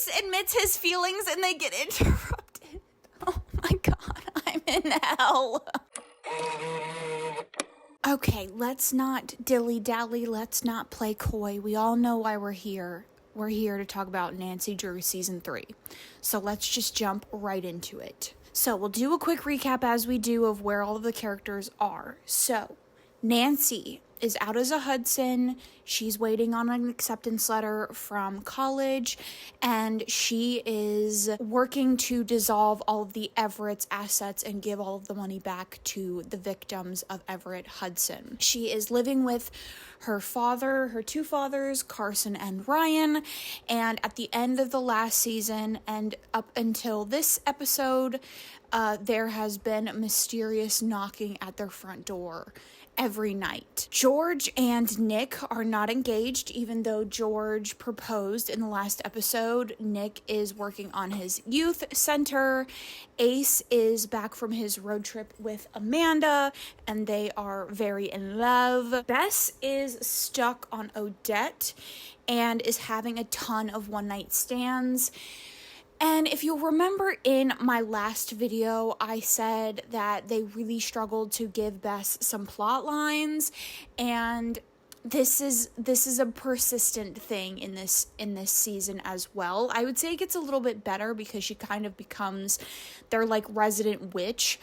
Ace admits his feelings and they get interrupted. Oh my god, I'm in hell. Okay, let's not dilly-dally, let's not play coy. We all know why we're here. We're here to talk about Nancy Drew Season 3. So let's just jump right into it. So we'll do a quick recap as we do of where all of the characters are. So, Nancy is out as a Hudson. She's waiting on an acceptance letter from college, and she is working to dissolve all of the Everett's assets and give all of the money back to the victims of Everett Hudson. She is living with her father, her two fathers, Carson and Ryan, and at the end of the last season and up until this episode, there has been mysterious knocking at their front door every night. George and Nick are not engaged, even though George proposed in the last episode. Nick is working on his youth center. Ace is back from his road trip with Amanda, and they are very in love. Bess is stuck on Odette and is having a ton of one-night stands. And if you'll remember in my last video, I said that they really struggled to give Bess some plot lines, and this is a persistent thing in this season as well. I would say it gets a little bit better because she kind of becomes their like resident witch,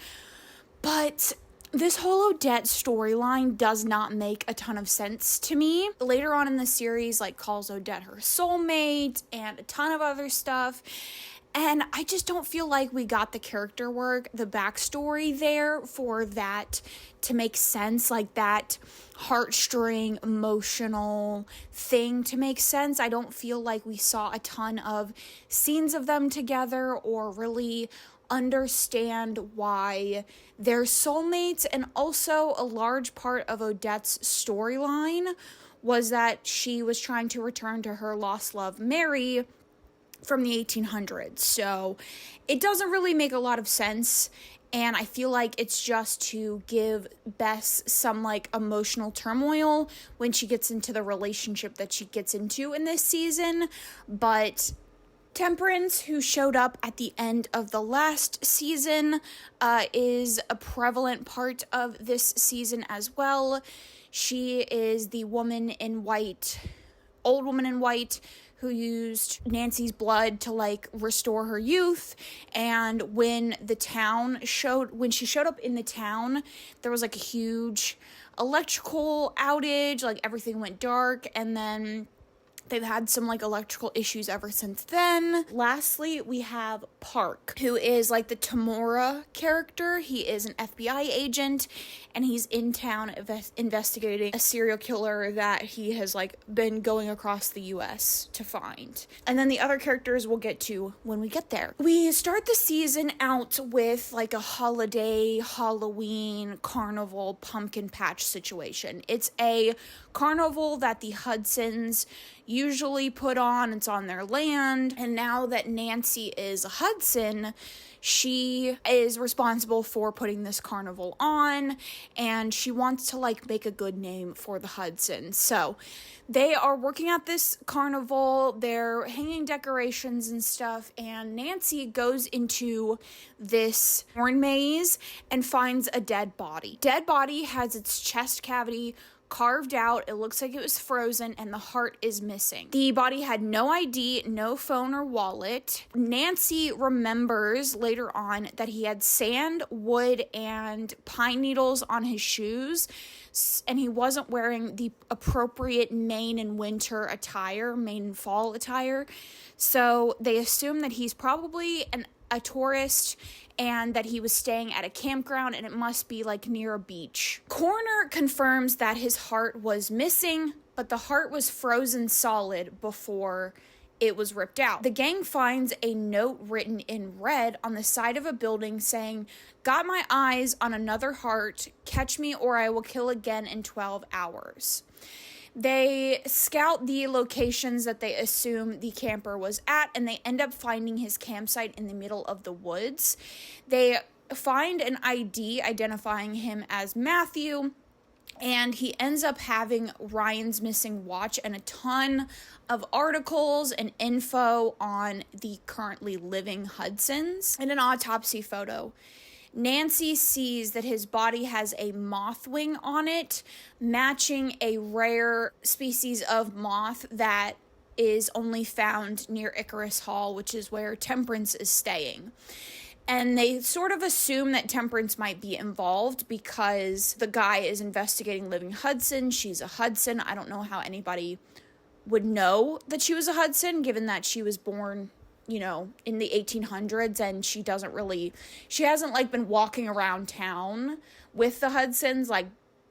but this whole Odette storyline does not make a ton of sense to me. Later on in the series, like, calls Odette her soulmate and a ton of other stuff. And I just don't feel like we got the character work, the backstory there for that to make sense, like that heartstring, emotional thing to make sense. I don't feel like we saw a ton of scenes of them together or really understand why they're soulmates. And also a large part of Odette's storyline was that she was trying to return to her lost love, Mary, from the 1800s. So it doesn't really make a lot of sense. And I feel like it's just to give Bess some like emotional turmoil when she gets into the relationship that she gets into in this season. But Temperance, who showed up at the end of the last season, is a prevalent part of this season as well. She is the woman in white, old woman in white, who used Nancy's blood to like restore her youth. And when she showed up in the town, there was like a huge electrical outage, like everything went dark, and then they've had some like electrical issues ever since then. Lastly, we have Park, who is like the Tamora character. He is an FBI agent, and he's in town investigating a serial killer that he has like been going across the US to find. And then the other characters we'll get to when we get there. We start the season out with like a holiday, Halloween, carnival, pumpkin patch situation. It's a carnival that the Hudsons usually put on. It's on their land, and now that Nancy is a Hudson, she is responsible for putting this carnival on, and she wants to like make a good name for the Hudsons. So they are working at this carnival, they're hanging decorations and stuff, and Nancy goes into this corn maze and finds a dead body. Dead body has its chest cavity carved out. It looks like it was frozen, and the heart is missing. The body had no ID, no phone or wallet. Nancy remembers later on that he had sand, wood, and pine needles on his shoes, and he wasn't wearing the appropriate Maine and fall attire. So they assume that he's probably a tourist and that he was staying at a campground, and it must be like near a beach. Coroner confirms that his heart was missing, but the heart was frozen solid before it was ripped out. The gang finds a note written in red on the side of a building saying, "Got my eyes on another heart, catch me or I will kill again in 12 hours. They scout the locations that they assume the camper was at, and they end up finding his campsite in the middle of the woods. They find an ID identifying him as Matthew, And he ends up having Ryan's missing watch and a ton of articles and info on the currently living Hudsons. In an autopsy photo, Nancy sees that his body has a moth wing on it, matching a rare species of moth that is only found near Icarus Hall, which is where Temperance is staying. And they sort of assume that Temperance might be involved because the guy is investigating living Hudson. She's a Hudson. I don't know how anybody would know that she was a Hudson, given that she was born, you know, in the 1800s, and she hasn't like been walking around town with the Hudsons, like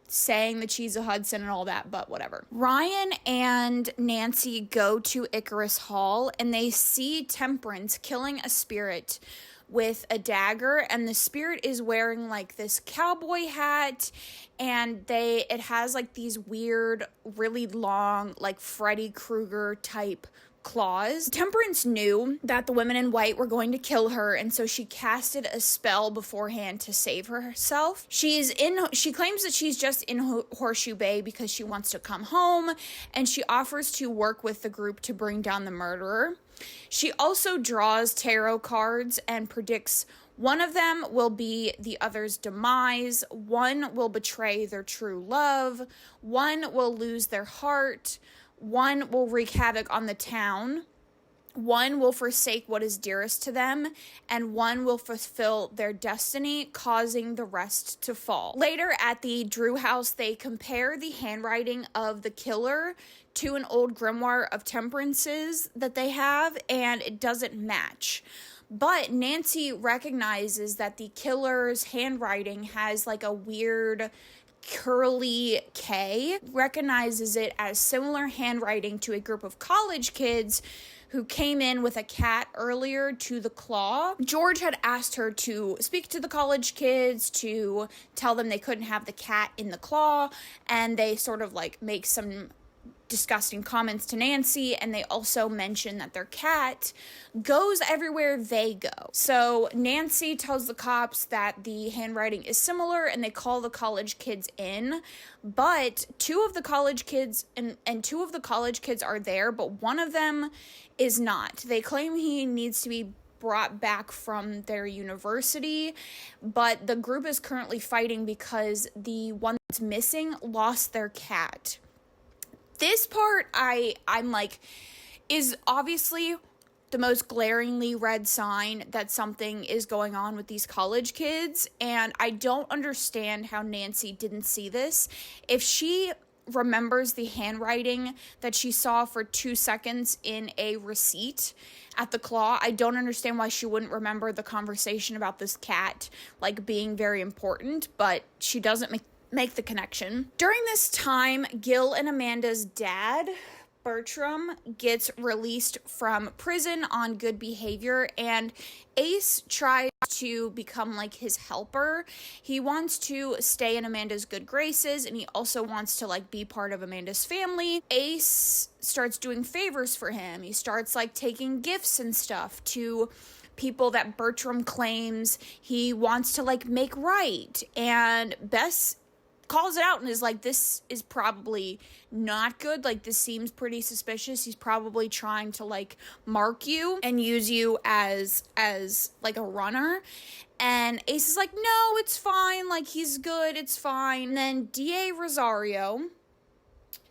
saying that she's a Hudson and all that, but whatever. Ryan and Nancy go to Icarus Hall and they see Temperance killing a spirit with a dagger, and the spirit is wearing like this cowboy hat, and it has like these weird, really long, like Freddy Krueger type claws. Temperance knew that the women in white were going to kill her, and so she casted a spell beforehand to save herself. She claims that she's just in Horseshoe Bay because she wants to come home, and she offers to work with the group to bring down the murderer. She also draws tarot cards and predicts one of them will be the other's demise, one will betray their true love, one will lose their heart, one will wreak havoc on the town, one will forsake what is dearest to them, and one will fulfill their destiny, causing the rest to fall. Later at the Drew house, they compare the handwriting of the killer to an old grimoire of Temperance's that they have, and it doesn't match. But Nancy recognizes that the killer's handwriting has like a weird curly K, recognizes it as similar handwriting to a group of college kids who came in with a cat earlier to the Claw. George had asked her to speak to the college kids to tell them they couldn't have the cat in the Claw, and they sort of like make some disgusting comments to Nancy, and they also mention that their cat goes everywhere they go. So Nancy tells the cops that the handwriting is similar, and they call the college kids in, but two of the college kids are there, but one of them is not. They claim he needs to be brought back from their university, but the group is currently fighting because the one that's missing lost their cat. This part, I'm like, is obviously the most glaringly red sign that something is going on with these college kids, and I don't understand how Nancy didn't see this. If she remembers the handwriting that she saw for 2 seconds in a receipt at the Claw, I don't understand why she wouldn't remember the conversation about this cat, like, being very important, but she doesn't make the connection. During this time, Gil and Amanda's dad, Bertram, gets released from prison on good behavior, and Ace tries to become like his helper. He wants to stay in Amanda's good graces, and he also wants to like be part of Amanda's family. Ace starts doing favors for him. He starts like taking gifts and stuff to people that Bertram claims he wants to like make right, and Bess calls it out and is like, this is probably not good. Like, this seems pretty suspicious. He's probably trying to like mark you and use you as like a runner. And Ace is like, no, it's fine. Like, he's good. It's fine. And then D.A. Rosario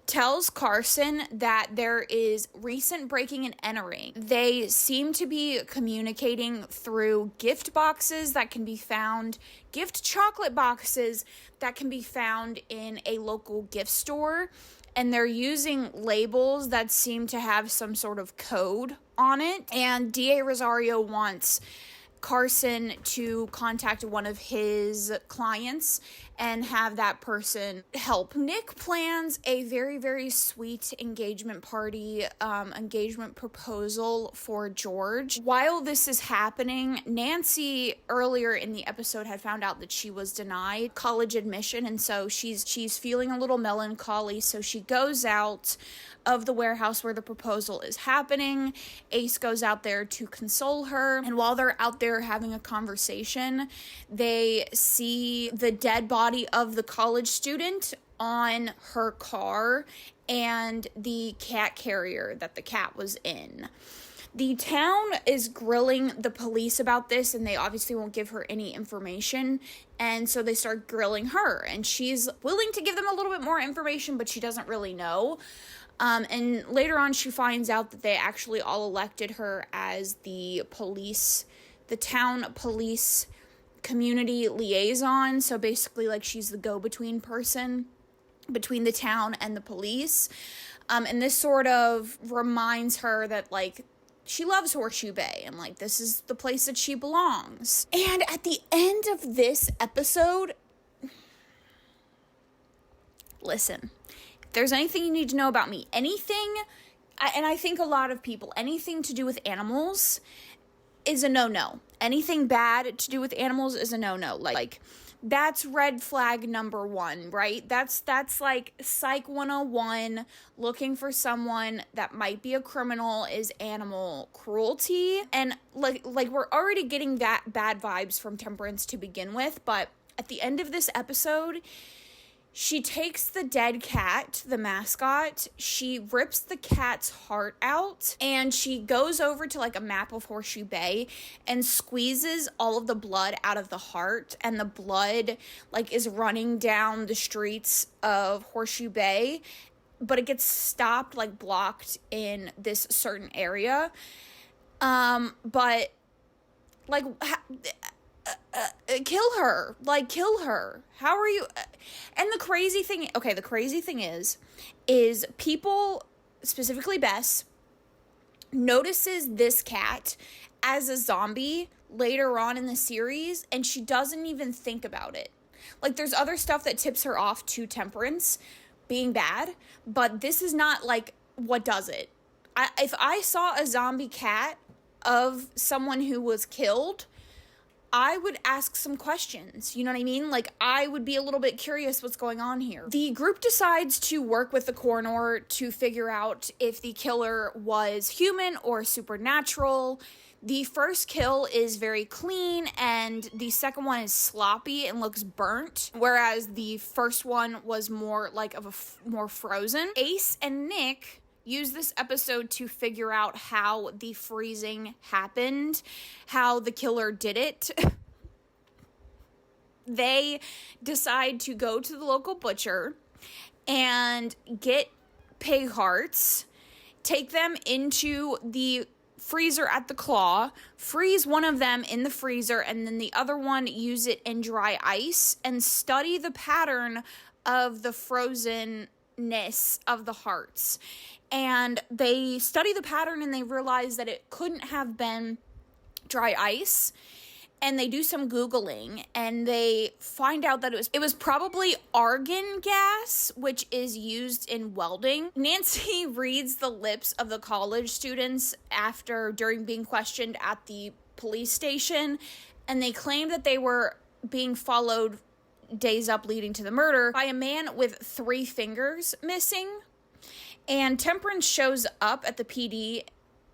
tells Carson that there is recent breaking and entering. They seem to be communicating through gift boxes that can be found, gift chocolate boxes that can be found in a local gift store, and they're using labels that seem to have some sort of code on it. And D.A. Rosario wants Carson to contact one of his clients and have that person help. Nick plans a very, very sweet engagement party, engagement proposal for George. While this is happening, Nancy earlier in the episode had found out that she was denied college admission, and so she's feeling a little melancholy, so she goes out of the warehouse where the proposal is happening. Ace goes out there to console her, and while they're out there having a conversation, they see the dead body of the college student on her car and the cat carrier that the cat was in. The town is grilling the police about this, and they obviously won't give her any information, and so they start grilling her, and she's willing to give them a little bit more information, but she doesn't really know. And later on, she finds out that they actually all elected her as the town police community liaison, so basically, like, she's the go-between person between the town and the police, and this sort of reminds her that, like, she loves Horseshoe Bay, and, like, this is the place that she belongs. And at the end of this episode, listen, if there's anything you need to know about me, anything, and I think a lot of people, anything to do with animals is a no-no. Anything bad to do with animals is a no-no. Like that's red flag number 1, right? That's like Psych 101, looking for someone that might be a criminal is animal cruelty. And like we're already getting that bad vibes from Temperance to begin with, but at the end of this episode, she takes the dead cat, the mascot, she rips the cat's heart out, and she goes over to like a map of Horseshoe Bay and squeezes all of the blood out of the heart, and the blood like is running down the streets of Horseshoe Bay, but it gets stopped, like blocked in this certain area. But like kill her. How are you? And the crazy thing is people, specifically Bess, notices this cat as a zombie later on in the series, and she doesn't even think about it. Like, there's other stuff that tips her off to Temperance being bad, but this is not, like, what does it. If I saw a zombie cat of someone who was killed, I would ask some questions, you know what I mean? Like, I would be a little bit curious what's going on here. The group decides to work with the coroner to figure out if the killer was human or supernatural. The first kill is very clean, and the second one is sloppy and looks burnt, whereas the first one was more more frozen. Ace and Nick use this episode to figure out how the freezing happened, how the killer did it. They decide to go to the local butcher and get pig hearts, take them into the freezer at the Claw, freeze one of them in the freezer, and then the other one use it in dry ice, and study the pattern of the frozenness of the hearts. And they study the pattern and they realize that it couldn't have been dry ice. And they do some Googling and they find out that it was probably argon gas, which is used in welding. Nancy reads the lips of the college students during being questioned at the police station, and they claim that they were being followed days up leading to the murder by a man with 3 fingers missing. And Temperance shows up at the PD.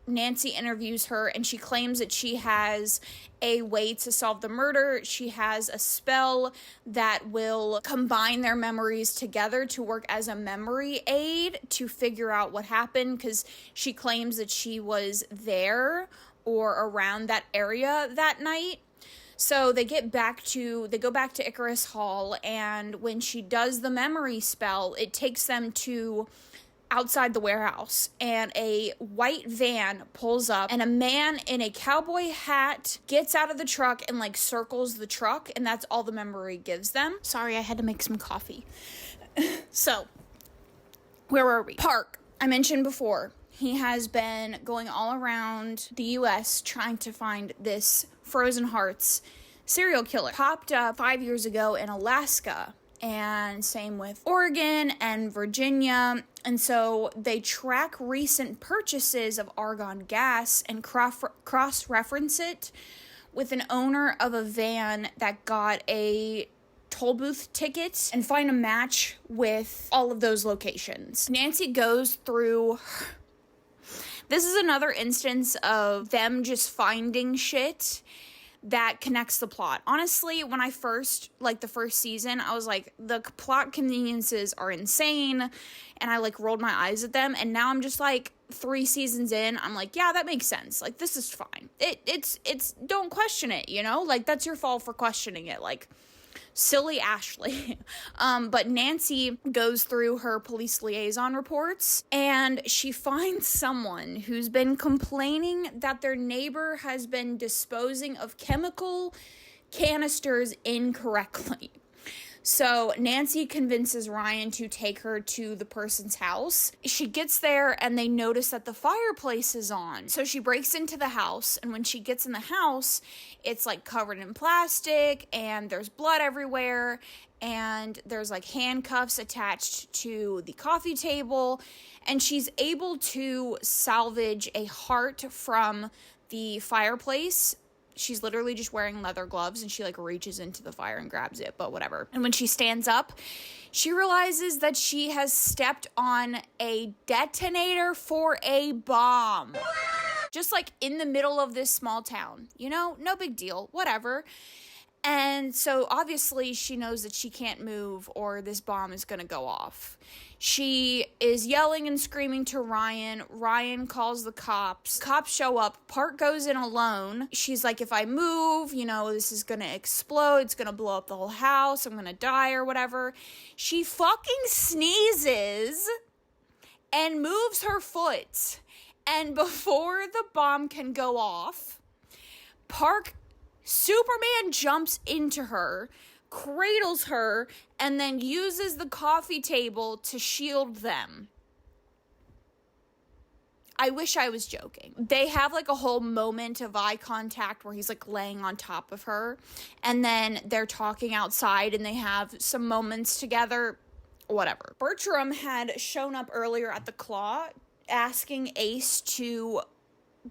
Nancy interviews her, and she claims that she has a way to solve the murder. She has a spell that will combine their memories together to work as a memory aid to figure out what happened, because she claims that she was there or around that area that night. So they go back to Icarus Hall, and when she does the memory spell, it takes them to outside the warehouse, and a white van pulls up, and a man in a cowboy hat gets out of the truck and like circles the truck, and that's all the memory gives them. Sorry, I had to make some coffee. So, where were we? Park. I mentioned before, he has been going all around the U.S. trying to find this Frozen Hearts serial killer. Popped up 5 years ago in Alaska, and same with Oregon and Virginia. And so they track recent purchases of argon gas and cross-reference it with an owner of a van that got a toll booth ticket and find a match with all of those locations. Nancy goes through... This is another instance of them just finding shit that connects the plot. Honestly, when I first, like the first season, I was like, the plot conveniences are insane, and I like rolled my eyes at them, and now I'm just like 3 seasons in, I'm like, yeah, that makes sense. Like, this is fine. It's don't question it, you know? Like, that's your fault for questioning it. Like, silly Ashley. But Nancy goes through her police liaison reports, and she finds someone who's been complaining that their neighbor has been disposing of chemical canisters incorrectly. So Nancy convinces Ryan to take her to the person's house. She gets there and they notice that the fireplace is on. So she breaks into the house, and when she gets in the house, it's like covered in plastic and there's blood everywhere, and there's like handcuffs attached to the coffee table, and she's able to salvage a heart from the fireplace. She's literally just wearing leather gloves, and she like reaches into the fire and grabs it, but whatever. And when she stands up, she realizes that she has stepped on a detonator for a bomb. Just like in the middle of this small town, you know, no big deal, whatever. And so obviously she knows that she can't move or this bomb is going to go off. She is yelling and screaming to Ryan. Ryan calls the cops. Cops show up. Park goes in alone. She's like, if I move, you know, this is going to explode. It's going to blow up the whole house. I'm going to die or whatever. She fucking sneezes and moves her foot. And before the bomb can go off, Superman jumps into her, cradles her, and then uses the coffee table to shield them. I wish I was joking. They have like a whole moment of eye contact where he's like laying on top of her, and then they're talking outside and they have some moments together, whatever. Bertram had shown up earlier at the Claw asking Ace to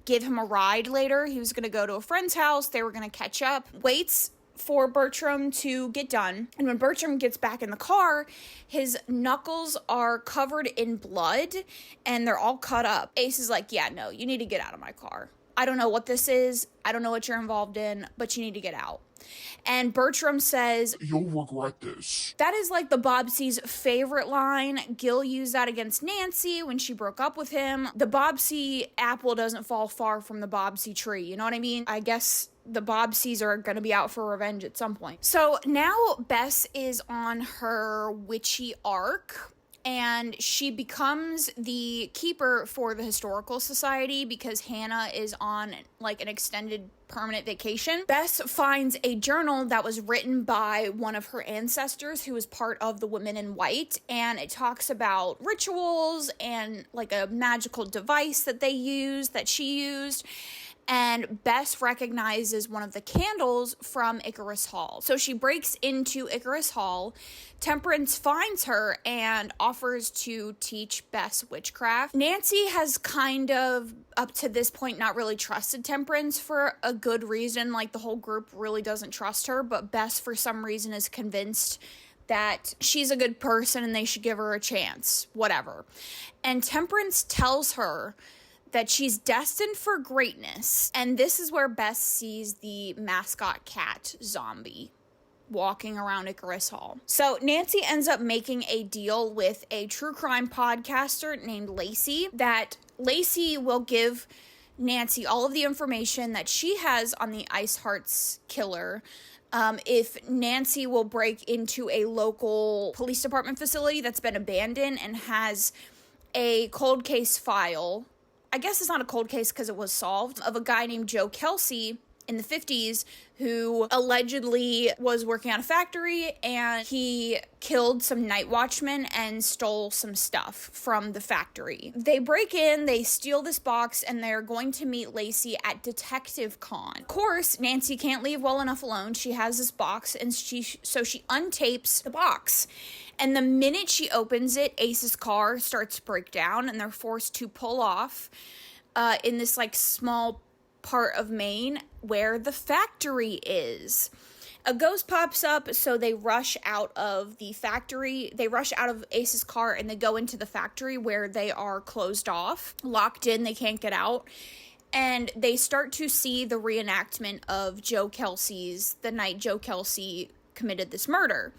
give him a ride later. He was going to go to a friend's house. They were going to catch up. Waits for Bertram to get done. And when Bertram gets back in the car, his knuckles are covered in blood and they're all cut up. Ace is like, yeah, no, you need to get out of my car. I don't know what this is. I don't know what you're involved in, but you need to get out. And Bertram says, you'll regret this. That is like the Bobbsey's favorite line. Gil used that against Nancy when she broke up with him. The Bobbsey apple doesn't fall far from the Bobbsey tree. You know what I mean? I guess the Bobbseys are going to be out for revenge at some point. So now Bess is on her witchy arc, and she becomes the keeper for the Historical Society because Hannah is on like an extended permanent vacation. Bess finds a journal that was written by one of her ancestors who was part of the Women in White, and it talks about rituals and like a magical device that she used. And Bess recognizes one of the candles from Icarus Hall. So she breaks into Icarus Hall. Temperance finds her and offers to teach Bess witchcraft. Nancy has kind of, up to this point, not really trusted Temperance for a good reason. Like, the whole group really doesn't trust her, but Bess, for some reason, is convinced that she's a good person and they should give her a chance. Whatever. And Temperance tells her that she's destined for greatness. And this is where Bess sees the mascot cat zombie walking around Icarus Hall. So Nancy ends up making a deal with a true crime podcaster named Lacey, that Lacey will give Nancy all of the information that she has on the Ice Hearts killer, if Nancy will break into a local police department facility that's been abandoned and has a cold case file. I guess it's not a cold case because it was solved, of a guy named Joe Kelsey in the 50s who allegedly was working at a factory and he killed some night watchmen and stole some stuff from the factory. They break in, they steal this box, and they're going to meet Lacey at Detective Con. Of course, Nancy can't leave well enough alone. She has this box, and she untapes the box. And the minute she opens it, Ace's car starts to break down, and they're forced to pull off in this like small part of Maine where the factory is. A ghost pops up, so they rush out of the factory. They rush out of Ace's car and they go into the factory where they are closed off, locked in. They can't get out. And they start to see the reenactment of the night Joe Kelsey committed this murder.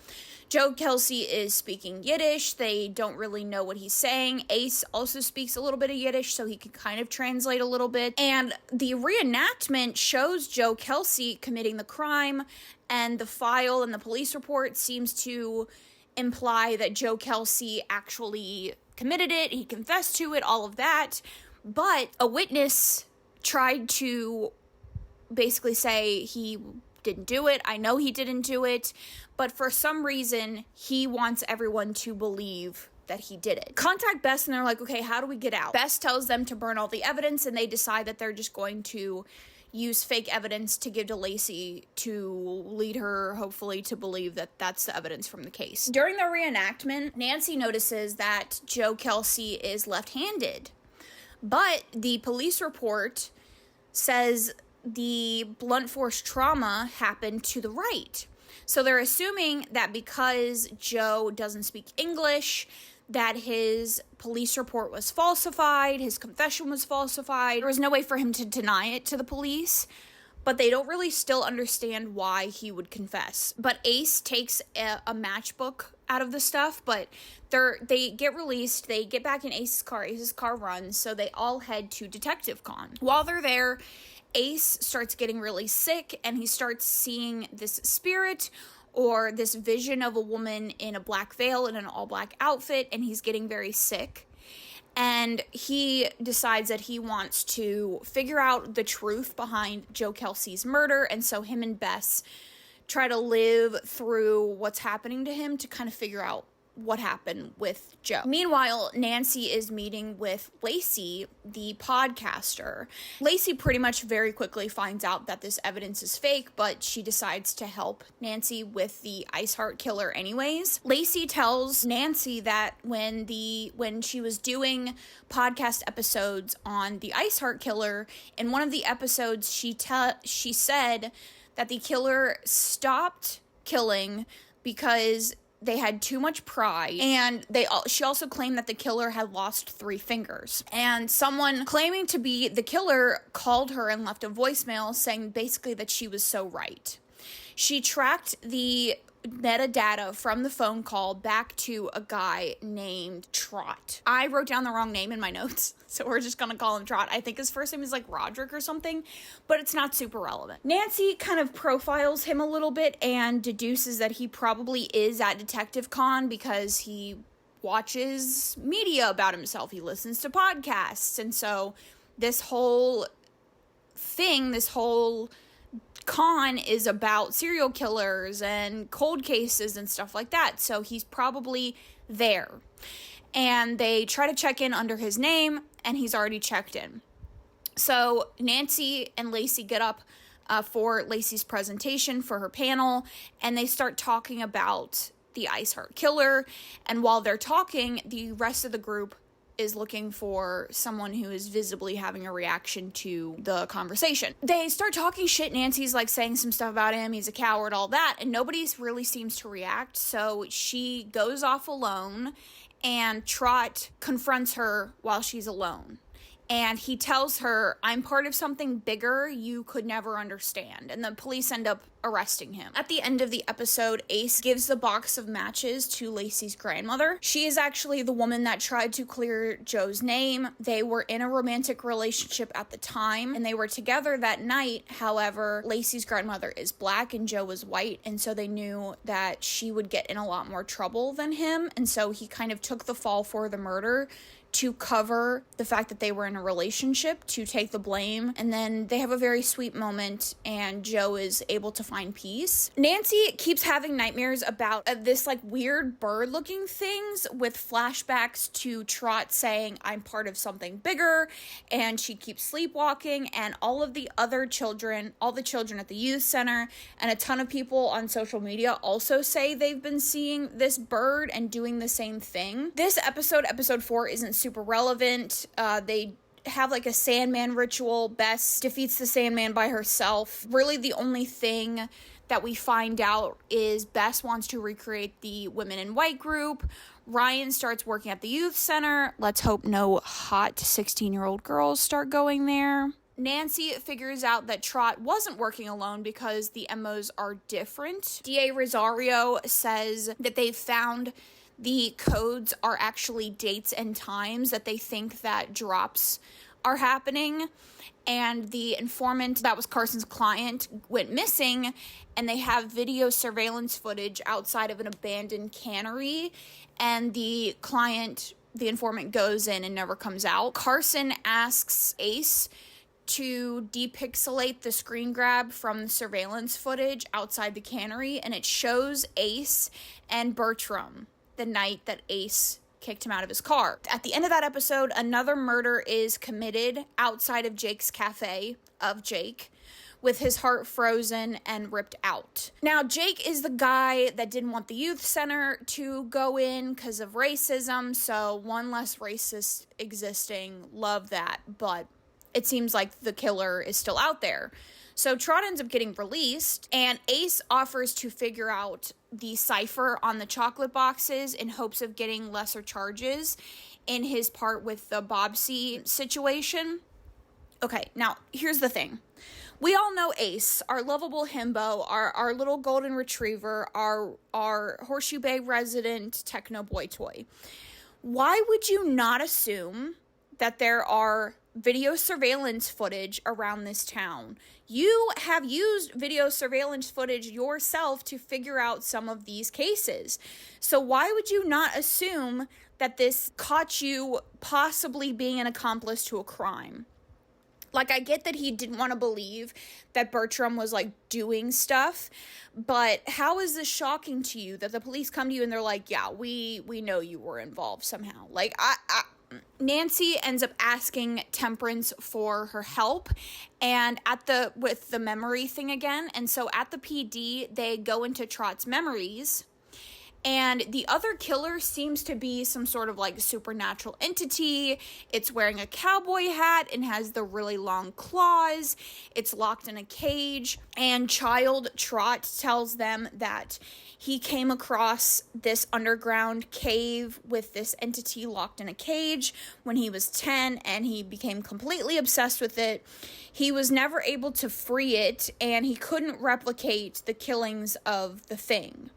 Joe Kelsey is speaking Yiddish. They don't really know what he's saying. Ace also speaks a little bit of Yiddish, so he can kind of translate a little bit. And the reenactment shows Joe Kelsey committing the crime, and the file and the police report seems to imply that Joe Kelsey actually committed it. He confessed to it, all of that. But a witness tried to basically say he didn't do it. I know he didn't do it. But for some reason, he wants everyone to believe that he did it. Contact Bess and they're like, okay, how do we get out? Bess tells them to burn all the evidence, and they decide that they're just going to use fake evidence to give to Lacey to lead her, hopefully, to believe that that's the evidence from the case. During the reenactment, Nancy notices that Joe Kelsey is left-handed. But the police report says the blunt force trauma happened to the right. So they're assuming that because Joe doesn't speak English, that his police report was falsified, his confession was falsified. There was no way for him to deny it to the police, but they don't really still understand why he would confess. But Ace takes a matchbook out of the stuff, but they get released, they get back in Ace's car runs, so they all head to Detective Con. While they're there, Ace starts getting really sick, and he starts seeing this spirit or this vision of a woman in a black veil in an all-black outfit, and he's getting very sick. And he decides that he wants to figure out the truth behind Joe Kelsey's murder, and so him and Bess try to live through what's happening to him to kind of figure out what happened with Joe. Meanwhile, Nancy is meeting with Lacey, the podcaster. Lacey pretty much very quickly finds out that this evidence is fake, but she decides to help Nancy with the Ice Heart killer anyways. Lacey tells Nancy that when she was doing podcast episodes on the Ice Heart killer, in one of the episodes she said that the killer stopped killing because they had too much pride, and she also claimed that the killer had lost 3 fingers. And someone claiming to be the killer called her and left a voicemail saying basically that she was so right. She tracked the metadata from the phone call back to a guy named Trot. I wrote down the wrong name in my notes, so we're just gonna call him Trot. I think his first name is like Roderick or something, but it's not super relevant. Nancy kind of profiles him a little bit and deduces that he probably is at Detective Con because he watches media about himself. He listens to podcasts, and so this whole con is about serial killers and cold cases and stuff like that, so he's probably there. And they try to check in under his name, and he's already checked in. So Nancy and Lacey get up for Lacey's presentation for her panel, and they start talking about the Ice Heart killer, and while they're talking, the rest of the group is looking for someone who is visibly having a reaction to the conversation. They start talking shit. Nancy's like saying some stuff about him, he's a coward, all that, and nobody really seems to react, so she goes off alone, and Trot confronts her while she's alone. And he tells her, I'm part of something bigger you could never understand. And the police end up arresting him. At the end of the episode, Ace gives the box of matches to Lacey's grandmother. She is actually the woman that tried to clear Joe's name. They were in a romantic relationship at the time, and they were together that night. However, Lacey's grandmother is black and Joe was white, and so they knew that she would get in a lot more trouble than him. And so he kind of took the fall for the murder to cover the fact that they were in a relationship, to take the blame. And then they have a very sweet moment, and Joe is able to find peace. Nancy keeps having nightmares about this like weird bird looking things with flashbacks to Trot saying, I'm part of something bigger, and she keeps sleepwalking, and all the children at the youth center and a ton of people on social media also say they've been seeing this bird and doing the same thing. This episode 4, isn't super relevant. They have like a Sandman ritual. Bess defeats the Sandman by herself. Really the only thing that we find out is Bess wants to recreate the Women in White group. Ryan starts working at the youth center. Let's hope no hot 16-year-old girls start going there. Nancy figures out that Trot wasn't working alone because the MOs are different. DA Rosario says that they found the codes are actually dates and times that they think that drops are happening, and the informant that was Carson's client went missing, and they have video surveillance footage outside of an abandoned cannery, and the informant goes in and never comes out. Carson asks Ace to depixelate the screen grab from the surveillance footage outside the cannery, and it shows Ace and Bertram the night that Ace kicked him out of his car. At the end of that episode, another murder is committed outside of Jake's cafe of Jake, with his heart frozen and ripped out. Now, Jake is the guy that didn't want the youth center to go in because of racism, so one less racist existing. Love that, but it seems like the killer is still out there. So Trot ends up getting released, and Ace offers to figure out the cipher on the chocolate boxes in hopes of getting lesser charges in his part with the Bobsy situation. Okay, now here's the thing. We all know Ace, our lovable himbo, our little golden retriever, our Horseshoe Bay resident techno boy toy. Why would you not assume that there are video surveillance footage around this town? You have used video surveillance footage yourself to figure out some of these cases. So why would you not assume that this caught you possibly being an accomplice to a crime? Like, I get that he didn't want to believe that Bertram was, like, doing stuff, but how is this shocking to you that the police come to you and they're like, yeah, we know you were involved somehow? Like, Nancy ends up asking Temperance for her help, and with the memory thing again, and so at the PD, they go into Trot's memories, and the other killer seems to be some sort of like supernatural entity. It's wearing a cowboy hat and has the really long claws. It's locked in a cage, and Child Trot tells them that he came across this underground cave with this entity locked in a cage when he was 10, and he became completely obsessed with it. He was never able to free it, and he couldn't replicate the killings of the thing.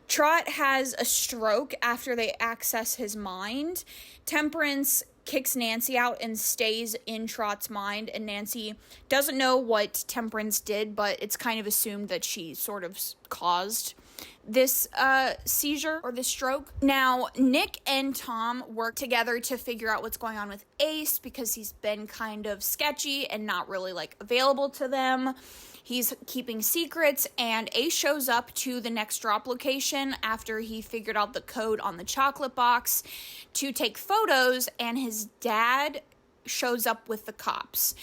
Trot has a stroke after they access his mind. Temperance kicks Nancy out and stays in Trot's mind, and Nancy doesn't know what Temperance did, but it's kind of assumed that she sort of caused this seizure or this stroke. Now, Nick and Tom work together to figure out what's going on with Ace because he's been kind of sketchy and not really like available to them. He's keeping secrets, and Ace shows up to the next drop location after he figured out the code on the chocolate box to take photos, and his dad shows up with the cops,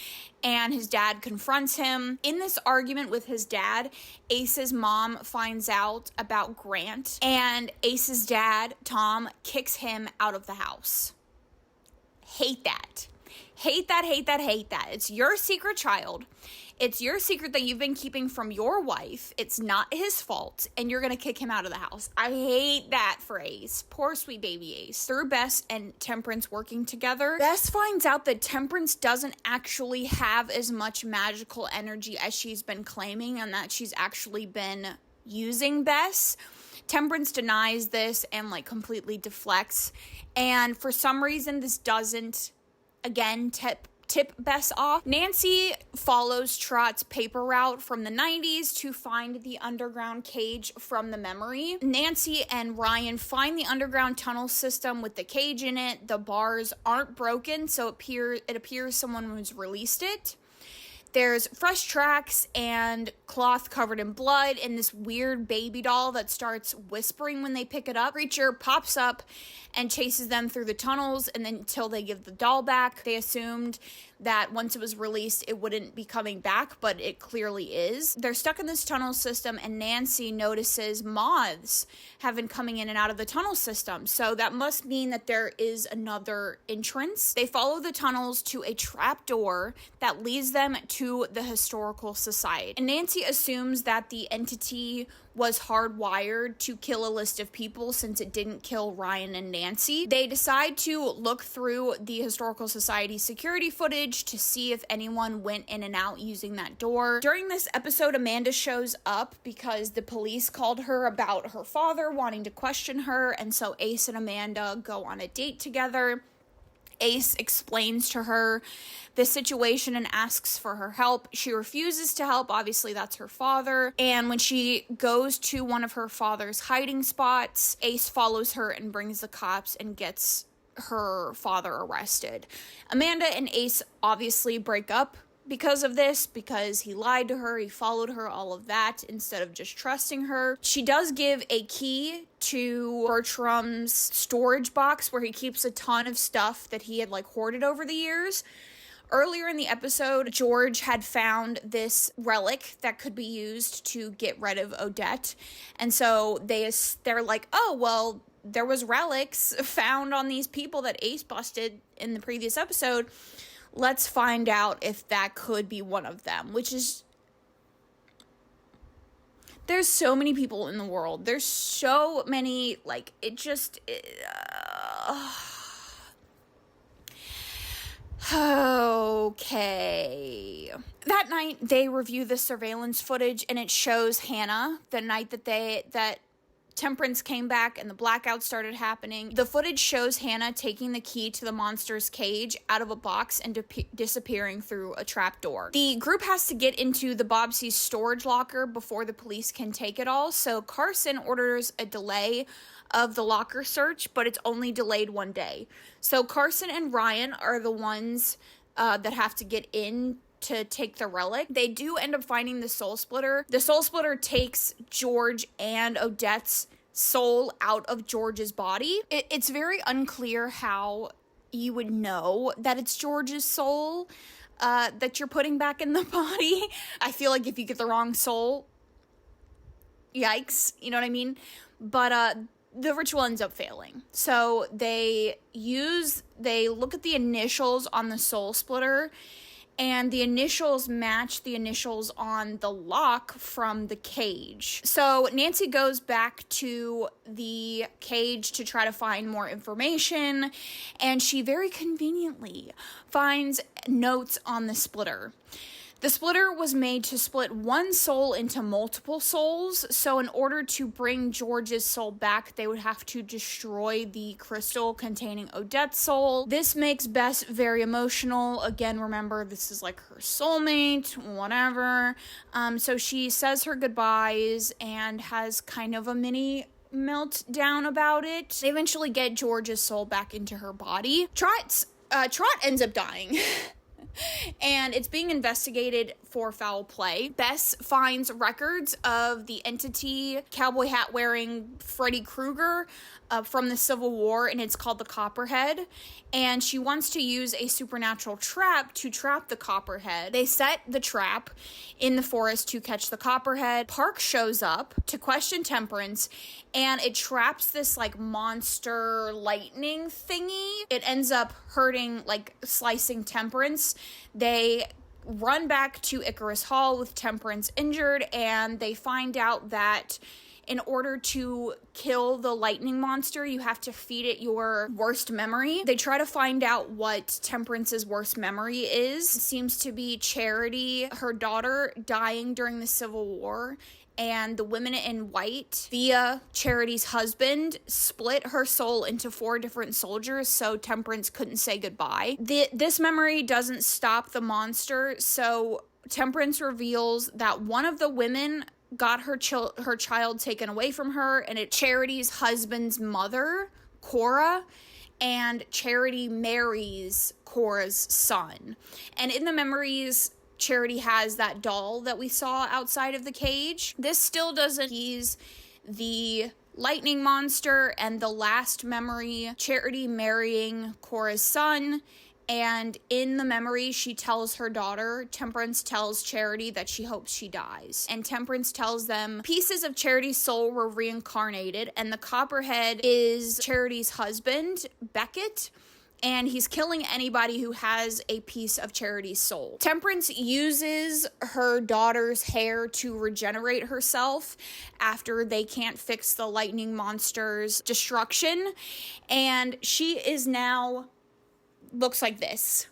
and his dad confronts him. In this argument with his dad, Ace's mom finds out about Grant, and Ace's dad, Tom, kicks him out of the house. Hate that. Hate that, hate that, hate that. It's your secret child. It's your secret that you've been keeping from your wife. It's not his fault, and you're going to kick him out of the house. I hate that for Ace. Poor sweet baby Ace. Through Bess and Temperance working together, Bess finds out that Temperance doesn't actually have as much magical energy as she's been claiming, and that she's actually been using Bess. Temperance denies this and like completely deflects, and for some reason this doesn't, again, tip Bess off. Nancy follows Trot's paper route from the 90s to find the underground cage from the memory. Nancy and Ryan find the underground tunnel system with the cage in it. The bars aren't broken, so it appears someone has released it. There's fresh tracks and cloth covered in blood and this weird baby doll that starts whispering when they pick it up. Creature pops up and chases them through the tunnels, and then until they give the doll back. They assumed that once it was released, it wouldn't be coming back, but it clearly is. They're stuck in this tunnel system, and Nancy notices moths have been coming in and out of the tunnel system. So that must mean that there is another entrance. They follow the tunnels to a trap door that leads them to the Historical Society. And Nancy assumes that the entity was hardwired to kill a list of people since it didn't kill Ryan and Nancy. They decide to look through the Historical Society security footage to see if anyone went in and out using that door. During this episode, Amanda shows up because the police called her about her father wanting to question her, and so Ace and Amanda go on a date together. Ace explains to her the situation and asks for her help. She refuses to help. Obviously, that's her father. And when she goes to one of her father's hiding spots, Ace follows her and brings the cops and gets her father arrested. Amanda and Ace obviously break up because of this, because he lied to her, he followed her, all of that, instead of just trusting her. She does give a key to Bertram's storage box where he keeps a ton of stuff that he had hoarded over the years. Earlier in the episode, George had found this relic that could be used to get rid of Odette. And so they're like, oh, well, there was relics found on these people that Ace busted in the previous episode. Let's find out if that could be one of them, which is... There's so many people in the world. There's so many, Okay. That night, they review the surveillance footage, and it shows Hannah, the night that Temperance came back and the blackout started happening. The footage shows Hannah taking the key to the monster's cage out of a box and disappearing through a trapdoor. The group has to get into the Bobbsey's storage locker before the police can take it all, so Carson orders a delay of the locker search, but it's only delayed 1 day. So Carson and Ryan are the ones that have to get in to take the relic. They do end up finding the soul splitter. The soul splitter takes George and Odette's soul out of George's body. It's very unclear how you would know that it's George's soul that you're putting back in the body. I feel like if you get the wrong soul, yikes, you know what I mean? But the ritual ends up failing. So they look at the initials on the soul splitter, and the initials match the initials on the lock from the cage. So Nancy goes back to the cage to try to find more information, and she very conveniently finds notes on the splitter. The splitter was made to split one soul into multiple souls, so in order to bring George's soul back, they would have to destroy the crystal containing Odette's soul. This makes Bess very emotional. Again, remember, this is like her soulmate, whatever. So she says her goodbyes and has kind of a mini meltdown about it. They eventually get George's soul back into her body. Trot ends up dying. And it's being investigated for foul play. Bess finds records of the entity cowboy hat wearing Freddy Krueger from the Civil War, and it's called the Copperhead. And she wants to use a supernatural trap to trap the Copperhead. They set the trap in the forest to catch the Copperhead. Park shows up to question Temperance, and it traps this monster lightning thingy. It ends up hurting, slicing Temperance. They run back to Icarus Hall with Temperance injured, and they find out that in order to kill the lightning monster, you have to feed it your worst memory. They try to find out what Temperance's worst memory is. It seems to be Charity, her daughter, dying during the Civil War, and the women in white, via Charity's husband, split her soul into 4 different soldiers so Temperance couldn't say goodbye. This memory doesn't stop the monster, so Temperance reveals that one of the women got her child taken away from her, and it's Charity's husband's mother, Cora, and Charity marries Cora's son. And in the memories, Charity has that doll that we saw outside of the cage. This still doesn't appease the lightning monster, and the last memory, Charity marrying Cora's son. And in the memory, she tells her daughter, Temperance tells Charity that she hopes she dies. And Temperance tells them pieces of Charity's soul were reincarnated, and the Copperhead is Charity's husband, Beckett. and he's killing anybody who has a piece of Charity's soul. Temperance uses her daughter's hair to regenerate herself after they can't fix the lightning monster's destruction, and she is now, looks like this.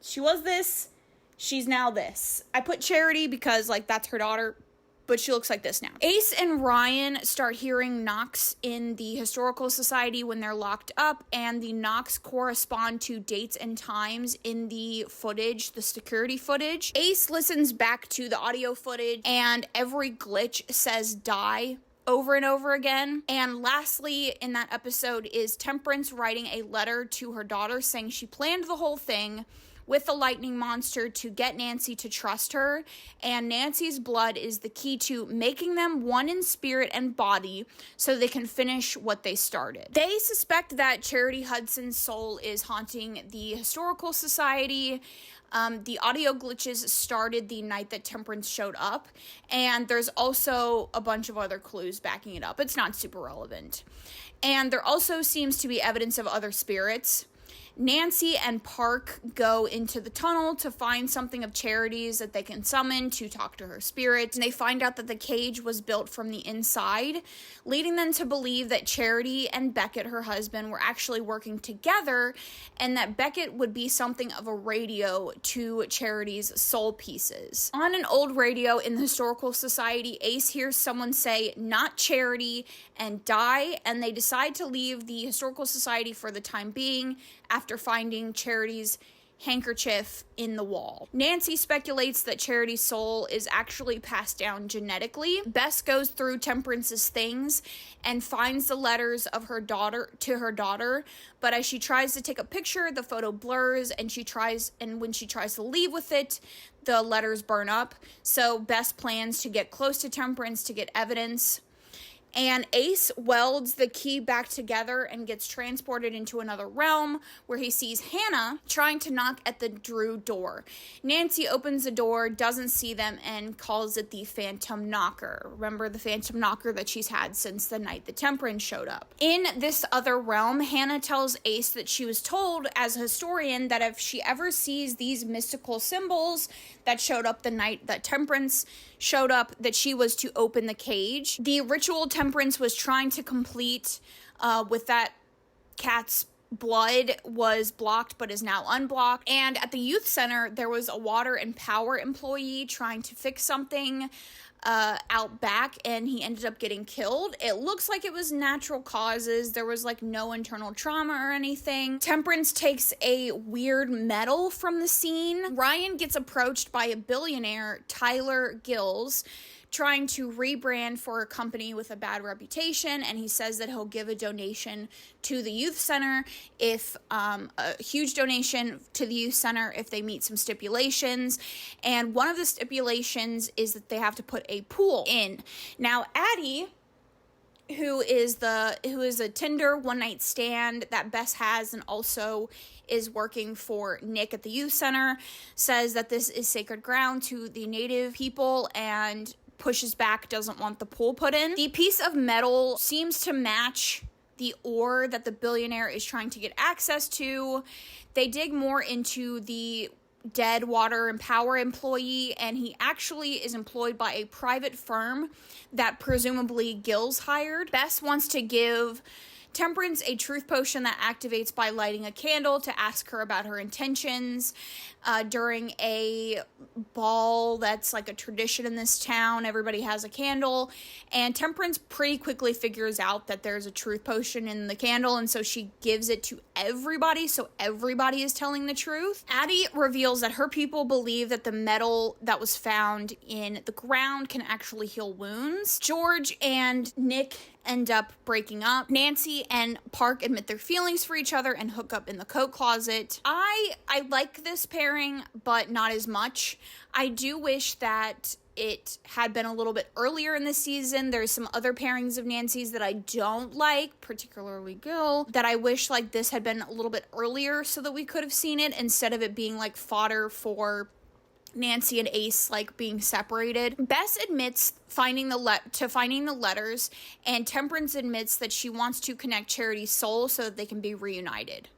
She was this, she's now this. I put Charity because, like, that's her daughter, but she looks like this now. Ace and Ryan start hearing knocks in the Historical Society when they're locked up, and the knocks correspond to dates and times in the footage, the security footage. Ace listens back to the audio footage, and every glitch says die over and over again. And lastly, in that episode is Temperance writing a letter to her daughter saying she planned the whole thing with the lightning monster to get Nancy to trust her, and Nancy's blood is the key to making them one in spirit and body so they can finish what they started. They suspect that Charity Hudson's soul is haunting the Historical Society. The audio glitches started the night that Temperance showed up, and there's also a bunch of other clues backing it up. It's not super relevant. And there also seems to be evidence of other spirits. Nancy and Park go into the tunnel to find something of Charity's that they can summon to talk to her spirit, and they find out that the cage was built from the inside, leading them to believe that Charity and Beckett, her husband, were actually working together, and that Beckett would be something of a radio to Charity's soul pieces. On an old radio in the Historical Society, Ace hears someone say, "Not Charity," and die, and they decide to leave the Historical Society for the time being after finding Charity's handkerchief in the wall. Nancy speculates that Charity's soul is actually passed down genetically. Bess goes through Temperance's things and finds the letters of her daughter to her daughter, but as she tries to take a picture, the photo blurs, and when she tries to leave with it, the letters burn up. So Bess plans to get close to Temperance to get evidence. And Ace welds the key back together and gets transported into another realm where he sees Hannah trying to knock at the Drew door. Nancy opens the door, doesn't see them, and calls it the Phantom Knocker. Remember the Phantom Knocker that she's had since the night that Temperance showed up. In this other realm, Hannah tells Ace that she was told as a historian that if she ever sees these mystical symbols that showed up the night that Temperance showed up, that she was to open the cage. The ritual Temperance was trying to complete with that cat's blood was blocked but is now unblocked. And at the youth center, there was a water and power employee trying to fix something out back, and he ended up getting killed. It looks like it was natural causes. There was like no internal trauma or anything. Temperance takes a weird medal from the scene. Ryan gets approached by a billionaire, Tyler Gills, trying to rebrand for a company with a bad reputation, and he says that he'll give a donation to the youth center if a huge donation to the youth center if they meet some stipulations, and one of the stipulations is that they have to put a pool in. Now Addie, who is a Tinder one-night stand that Bess has and also is working for Nick at the youth center, says that this is sacred ground to the native people and pushes back, doesn't want the pool put in. The piece of metal seems to match the ore that the billionaire is trying to get access to. They dig more into the dead water and power employee, and he actually is employed by a private firm that presumably Gills hired. Bess wants to give Temperance a truth potion that activates by lighting a candle to ask her about her intentions during a ball that's like a tradition in this town. Everybody has a candle, and Temperance pretty quickly figures out that there's a truth potion in the candle, and so she gives it to everybody, so everybody is telling the truth. Addie reveals that her people believe that the metal that was found in the ground can actually heal wounds. George and Nick end up breaking up. Nancy and Park admit their feelings for each other and hook up in the coat closet. I like this pairing, but not as much. I do wish that it had been a little bit earlier in the season. There's some other pairings of Nancy's that I don't like, particularly Gil, that I wish like this had been a little bit earlier so that we could have seen it instead of it being like fodder for Nancy and Ace like being separated. Bess admits finding the letters, and Temperance admits that she wants to connect Charity's soul so that they can be reunited.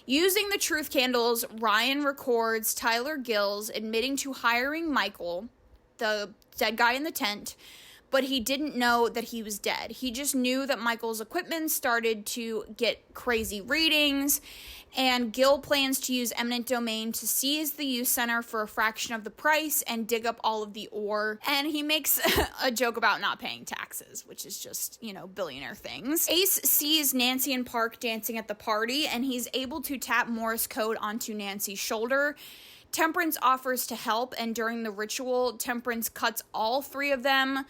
Using the truth candles, Ryan records Tyler Gills admitting to hiring Michael, the dead guy in the tent, but he didn't know that he was dead. He just knew that Michael's equipment started to get crazy readings, and Gil plans to use eminent domain to seize the youth center for a fraction of the price and dig up all of the ore. And he makes a joke about not paying taxes, which is just, billionaire things. Ace sees Nancy and Park dancing at the party, and he's able to tap Morse code onto Nancy's shoulder. Temperance offers to help, and during the ritual, Temperance cuts all three of them,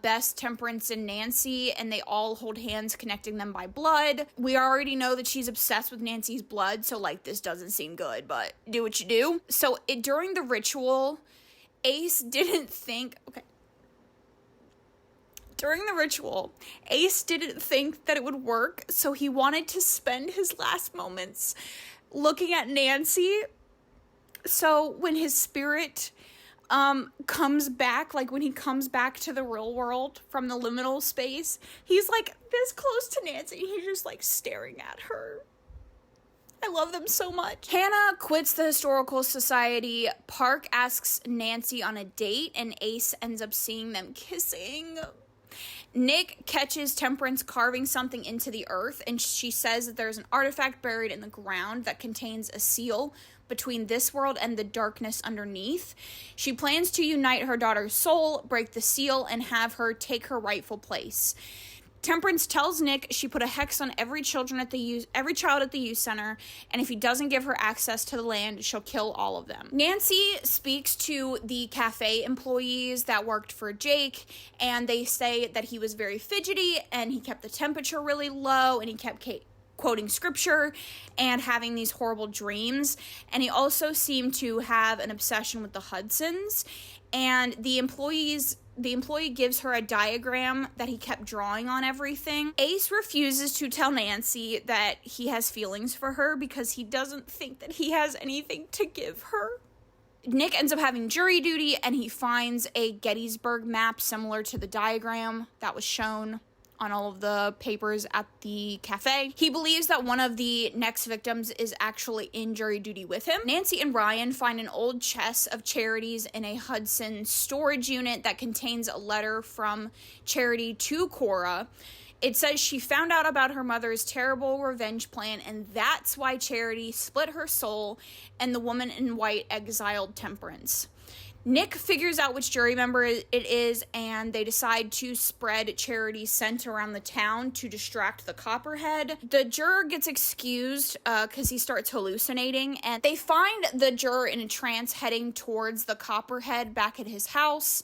Bess, Temperance, and Nancy, and they all hold hands, connecting them by blood. We already know that she's obsessed with Nancy's blood, so, this doesn't seem good, but do what you do. So, during the ritual, Ace didn't think... Okay. During the ritual, Ace didn't think that it would work, so he wanted to spend his last moments looking at Nancy. So when his spirit comes back, when he comes back to the real world from the liminal space, he's this close to Nancy. He's just staring at her. I love them so much. Hannah quits the historical society. Park asks Nancy on a date, and Ace ends up seeing them kissing. Nick catches Temperance carving something into the earth, and she says that there's an artifact buried in the ground that contains a seal between this world and the darkness underneath. She plans to unite her daughter's soul, break the seal, and have her take her rightful place. Temperance tells Nick she put a hex on every child at the youth center, and if he doesn't give her access to the land, she'll kill all of them. Nancy speaks to the cafe employees that worked for Jake, and they say that he was very fidgety, and he kept the temperature really low, and he kept quoting scripture and having these horrible dreams. And he also seemed to have an obsession with the Hudsons, and the employee gives her a diagram that he kept drawing on everything. Ace refuses to tell Nancy that he has feelings for her because he doesn't think that he has anything to give her. Nick ends up having jury duty, and he finds a Gettysburg map similar to the diagram that was shown on all of the papers at the cafe. He believes that one of the next victims is actually in jury duty with him. Nancy and Ryan find an old chest of Charity's in a Hudson storage unit that contains a letter from Charity to Cora. It says she found out about her mother's terrible revenge plan, and that's why Charity split her soul and the woman in white exiled Temperance. Nick figures out which jury member it is, and they decide to spread Charity's scent around the town to distract the Copperhead. The juror gets excused because he starts hallucinating, and they find the juror in a trance heading towards the Copperhead back at his house.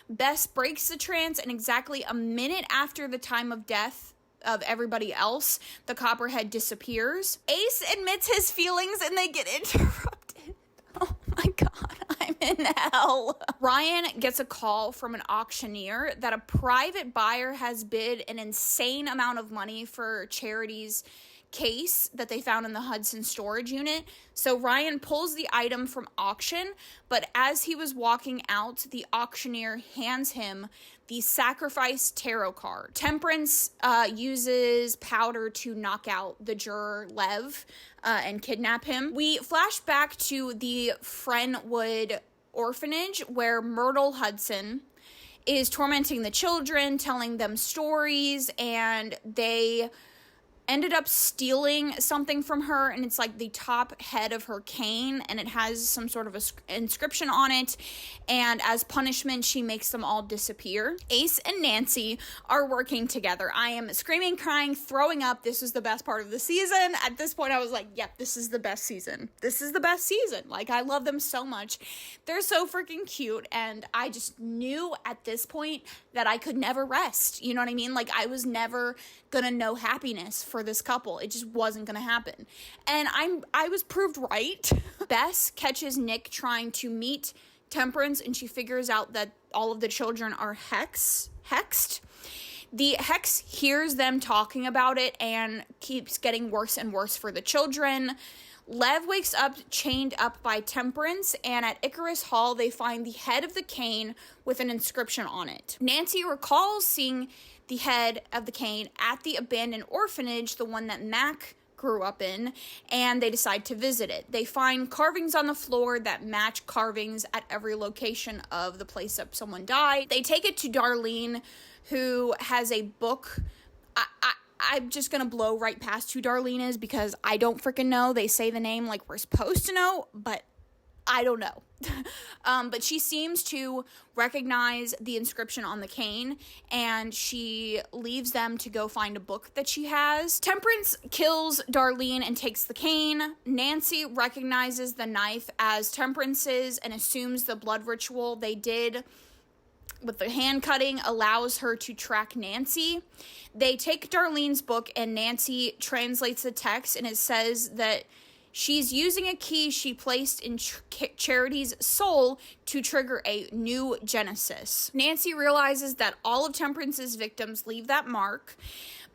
Bess breaks the trance, and exactly a minute after the time of death of everybody else, the Copperhead disappears. Ace admits his feelings, and they get interrupted. Oh my god, I'm in hell. Ryan gets a call from an auctioneer that a private buyer has bid an insane amount of money for Charity's case that they found in the Hudson storage unit. So Ryan pulls the item from auction, but as he was walking out, the auctioneer hands him the sacrifice tarot card. Temperance uses powder to knock out the juror Lev and kidnap him. We flash back to the Friendwood orphanage where Myrtle Hudson is tormenting the children, telling them stories, and they ended up stealing something from her, and it's like the top head of her cane, and it has some sort of inscription on it, and as punishment, she makes them all disappear. Ace and Nancy are working together. I am screaming, crying, throwing up. This is the best part of the season. At this point, I was like, yep, this is the best season. This is the best season. Like, I love them so much. They're so freaking cute, and I just knew at this point that I could never rest. You know what I mean? Like, I was never gonna know happiness for this couple. It just wasn't gonna happen. And I was proved right. Bess catches Nick trying to meet Temperance, and she figures out that all of the children are hexed. The hex hears them talking about it and keeps getting worse and worse for the children. Lev wakes up chained up by Temperance, and at Icarus Hall, they find the head of the cane with an inscription on it. Nancy recalls seeing the head of the cane at the abandoned orphanage, the one that Mac grew up in, and they decide to visit it. They find carvings on the floor that match carvings at every location of the place that someone died. They take it to Darlene, who has a book. I'm just going to blow right past who Darlene is because I don't freaking know. They say the name like we're supposed to know, but I don't know. But she seems to recognize the inscription on the cane, and she leaves them to go find a book that she has. Temperance kills Darlene and takes the cane. Nancy recognizes the knife as Temperance's and assumes the blood ritual they did with the hand cutting allows her to track Nancy. They take Darlene's book, and Nancy translates the text, and it says that she's using a key she placed in Charity's soul to trigger a new Genesis. Nancy realizes that all of Temperance's victims leave that mark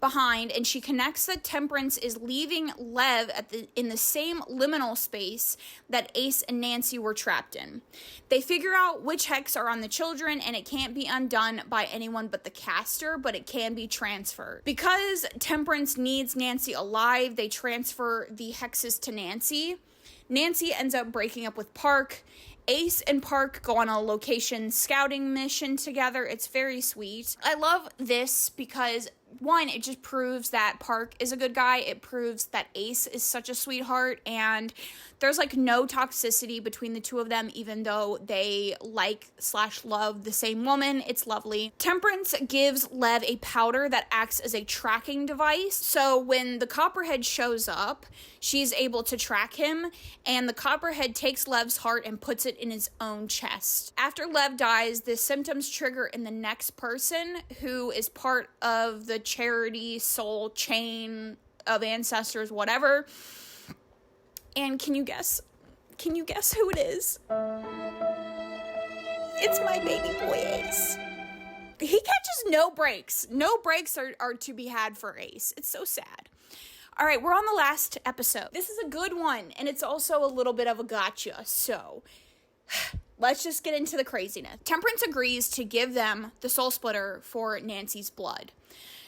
behind, and she connects that Temperance is leaving Lev in the same liminal space that Ace and Nancy were trapped in. They figure out which hex are on the children, and it can't be undone by anyone but the caster, but it can be transferred. Because Temperance needs Nancy alive, they transfer the hexes to Nancy. Nancy ends up breaking up with Park. Ace and Park go on a location scouting mission together. It's very sweet. I love this because, one, it just proves that Park is a good guy. It proves that Ace is such a sweetheart, and there's like no toxicity between the two of them, even though they like/love the same woman. It's lovely. Temperance gives Lev a powder that acts as a tracking device. So when the Copperhead shows up, she's able to track him, and the Copperhead takes Lev's heart and puts it in his own chest. After Lev dies, the symptoms trigger in the next person who is part of the Charity soul chain of ancestors, whatever. And can you guess who it is? It's my baby boy Ace. He catches no breaks. No breaks are to be had for Ace. It's so sad. All right, we're on the last episode. This is a good one, and it's also a little bit of a gotcha. So let's just get into the craziness. Temperance agrees to give them the soul splitter for Nancy's blood.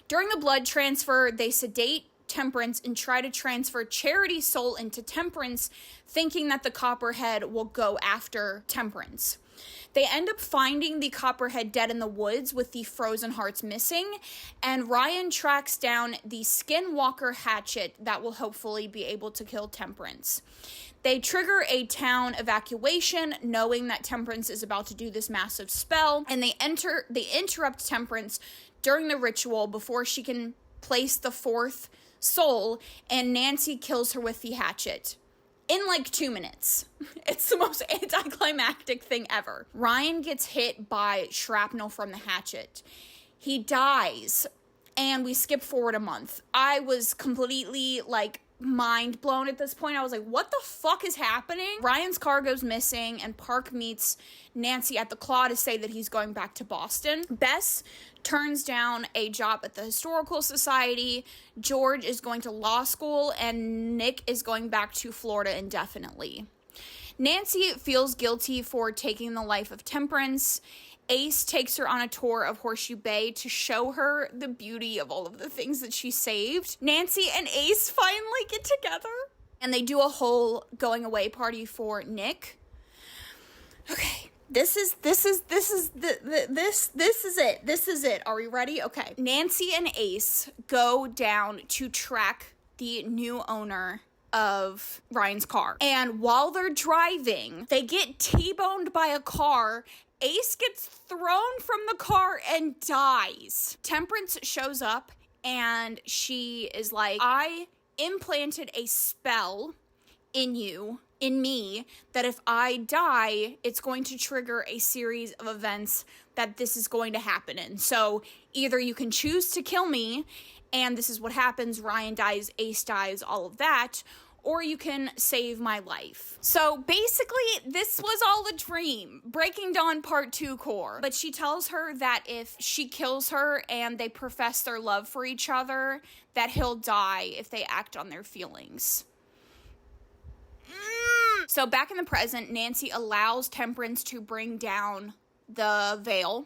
During the blood transfer, they sedate Temperance and try to transfer Charity's soul into Temperance, thinking that the Copperhead will go after Temperance. They end up finding the Copperhead dead in the woods with the frozen hearts missing, and Ryan tracks down the Skinwalker hatchet that will hopefully be able to kill Temperance. They trigger a town evacuation, knowing that Temperance is about to do this massive spell, and they interrupt Temperance during the ritual before she can place the fourth soul, and Nancy kills her with the hatchet in like 2 minutes. It's the most anticlimactic thing ever. Ryan gets hit by shrapnel from the hatchet. He dies, and we skip forward a month. I was completely like mind blown at this point. I was like, what the fuck is happening? Ryan's car goes missing, and Park meets Nancy at the Claw to say that he's going back to Boston. Bess turns down a job at the Historical Society. George is going to law school, and Nick is going back to Florida indefinitely. Nancy feels guilty for taking the life of Temperance. Ace takes her on a tour of Horseshoe Bay to show her the beauty of all of the things that she saved. Nancy and Ace finally get together, and they do a whole going away party for Nick. Okay, this is it. Are we ready? Okay. Nancy and Ace go down to track the new owner of Ryan's car. And while they're driving, they get T-boned by a car. Ace gets thrown from the car and dies. Temperance shows up, and she is like, I implanted a spell in me, that if I die, it's going to trigger a series of events that this is going to happen in. So either you can choose to kill me, and this is what happens, Ryan dies, Ace dies, all of that, or you can save my life. So basically, this was all a dream. Breaking Dawn Part 2 core. But she tells her that if she kills her and they profess their love for each other, that he'll die if they act on their feelings. So back in the present, Nancy allows Temperance to bring down the Vale.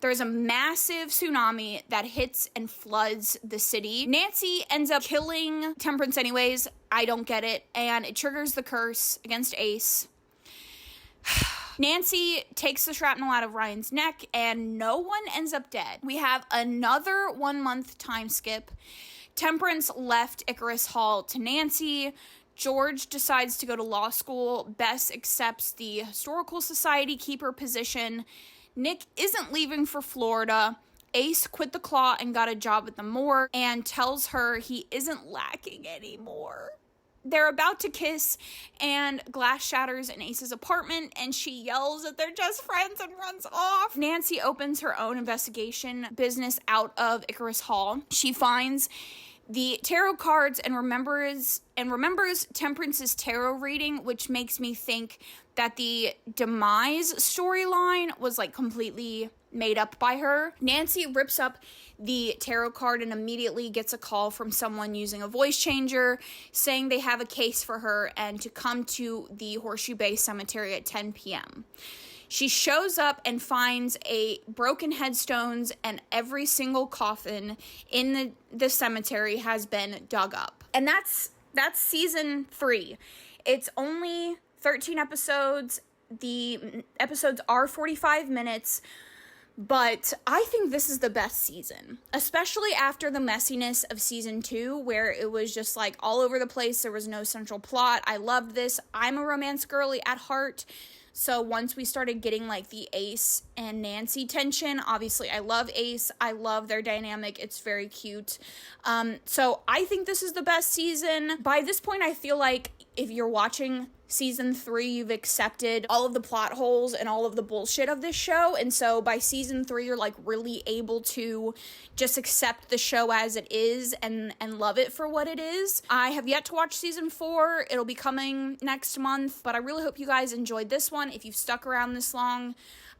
There's a massive tsunami that hits and floods the city. Nancy ends up killing Temperance anyways. I don't get it. And it triggers the curse against Ace. Nancy takes the shrapnel out of Ryan's neck and no one ends up dead. We have another 1 month time skip. Temperance left Icarus Hall to Nancy. George decides to go to law school. Bess accepts the Historical Society keeper position. Nick isn't leaving for Florida. Ace quit the Claw and got a job at the morgue and tells her he isn't lacking anymore. They're about to kiss and glass shatters in Ace's apartment and she yells that they're just friends and runs off. Nancy opens her own investigation business out of Icarus Hall. She finds the tarot cards and remembers Temperance's tarot reading, which makes me think that the demise storyline was like completely made up by her. Nancy rips up the tarot card and immediately gets a call from someone using a voice changer saying they have a case for her and to come to the Horseshoe Bay Cemetery at 10 p.m. She shows up and finds a broken headstones and every single coffin in the cemetery has been dug up. And that's season 3. It's only 13 episodes. The episodes are 45 minutes. But I think this is the best season, especially after the messiness of season 2, where it was just like all over the place. There was no central plot. I loved this. I'm a romance girly at heart. So once we started getting like the Ace and Nancy tension, obviously I love Ace. I love their dynamic. It's very cute. So I think this is the best season. By this point, I feel like if you're watching season 3, you've accepted all of the plot holes and all of the bullshit of this show. And so by season 3, you're like really able to just accept the show as it is and love it for what it is. I have yet to watch season 4. It'll be coming next month, but I really hope you guys enjoyed this one. If you've stuck around this long,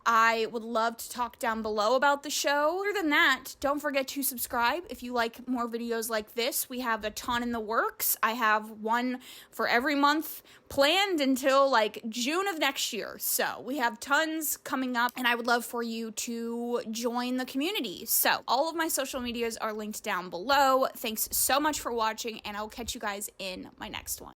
I would love to talk down below about the show. Other than that, don't forget to subscribe if you like more videos like this. We have a ton in the works. I have one for every month planned until like June of next year. So we have tons coming up and I would love for you to join the community. So all of my social medias are linked down below. Thanks so much for watching and I'll catch you guys in my next one.